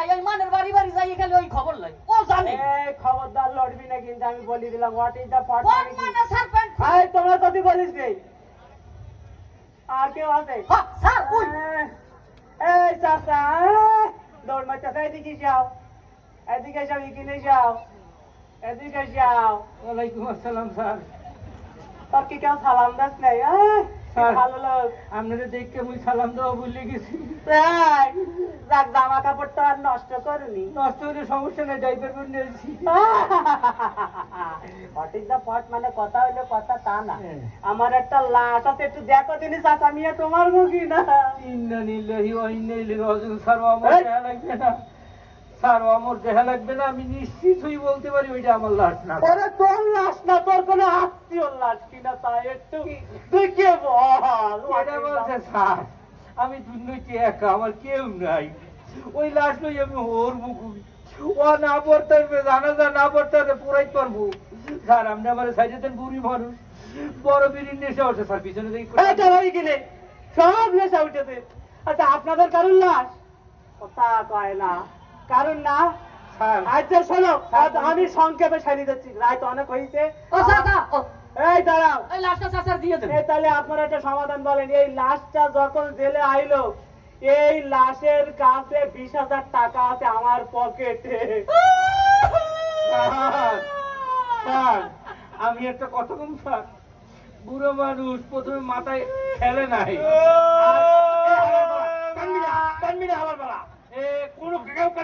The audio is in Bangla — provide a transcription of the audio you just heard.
ওই মানের বাড়ি বাড়ি যাই খালি ওই খবর লয় ও জানে এই খবরদার লড়বি না কিন্তু আমি বলি দিলাম হোয়াট ইজ দ্য পট কোন মানে সার্পেন্ট এই তোমার কত বলিস রে আর কেউ আছে হ্যাঁ স্যার ওই এই চাচা দৌড় মারতেছে এদিকে যাও এদিকে যাও এখানে যাও এদিকে যাও ওয়ালাইকুম আসসালাম স্যার তোর কি কেউ সালাম দাস নাই স্যার। ভালো লোক আপনাদের দেখে মুই সালাম দেওয়া ভুলে গেছি এই, যাক জামা কাপড় তো আর নষ্ট করনি নষ্ট হলে সমস্যা নেই ডাইপার করে নিয়েছি হোয়াট ইজ দ্য পট মানে কথা হইলো কথা তা না হ্যাঁ। আমার একটা লাশ আছে একটু দেখো তিনি চাচা মিয়া তোমার মুখী না ইন্না নিল্লাহি ওয়া ইন্না ইলাইহি রাজিউন স্যার আমার এই! দেহা লাগবে না স্যার আমার দেহা লাগবে না আমি নিশ্চিত হই বলতে পারি ওইটা আমার লাশ না ওরে তোর লাশ না তোর কোনো আত্মীয় লাশ কিনা তাই একটু দেখে বল এটা বলছে স্যার আমি দুর্নীতি একা আমার কেউ নাই ওই লাশ লই আমি ওর মুখুবি ও না পড়তে পারবে জানাজা না পড়তে পারবে পুরাই পারবো স্যার আপনি আমার সাইডে দেন বুড়ি মানুষ বড় বিড়ির নেশা ওঠে স্যার পিছনে দেখি এটা হয়ে গেলে সব নেশা উঠেছে আচ্ছা আপনাদের কারুর লাশ কথা কয় না কারণ না স্যার আচ্ছা শোনো আজ আমি সংক্ষেপে সারিয়ে দিচ্ছি রাত অনেক হয়েছে ও চাচা ও এই দাঁড়াও এই লাশটা চাচার দিয়ে দেন এই তাহলে আপনারা একটা সমাধান বলেন এই লাশটা যখন জেলে আইলো এই লাশের কাছে 20,000 টাকা আছে আমার পকেটে স্যার, স্যার আমি একটা কথা কম স্যার বুড়ো মানুষ প্রথমে মাথায় খেলে নাই কানবি না আমার বেলা কোনো কেউ